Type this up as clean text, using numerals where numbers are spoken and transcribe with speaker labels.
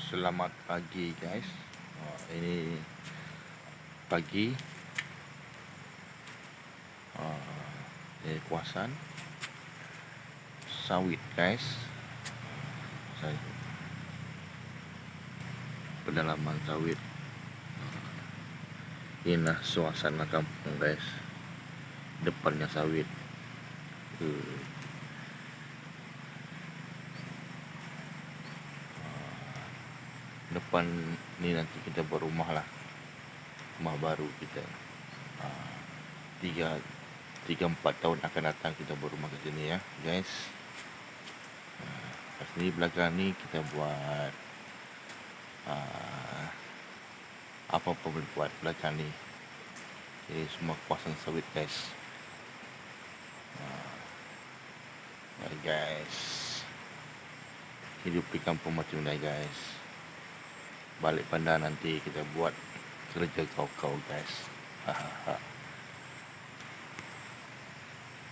Speaker 1: Selamat pagi guys. Ini pagi di kawasan sawit guys. Pedalaman sawit. Inilah suasana kampung guys. Depannya sawit. Depan ini nanti kita berumah lah, rumah baru kita. 3-4 tahun akan datang kita berumah ke sini ya guys. Pas ni belakang ni kita buat apa-apa boleh buat belakang ni. Ini semua kawasan sawit guys. Guys, hidup di kampung macam ni guys. Balik pandang nanti kita buat kerja kau-kau guys.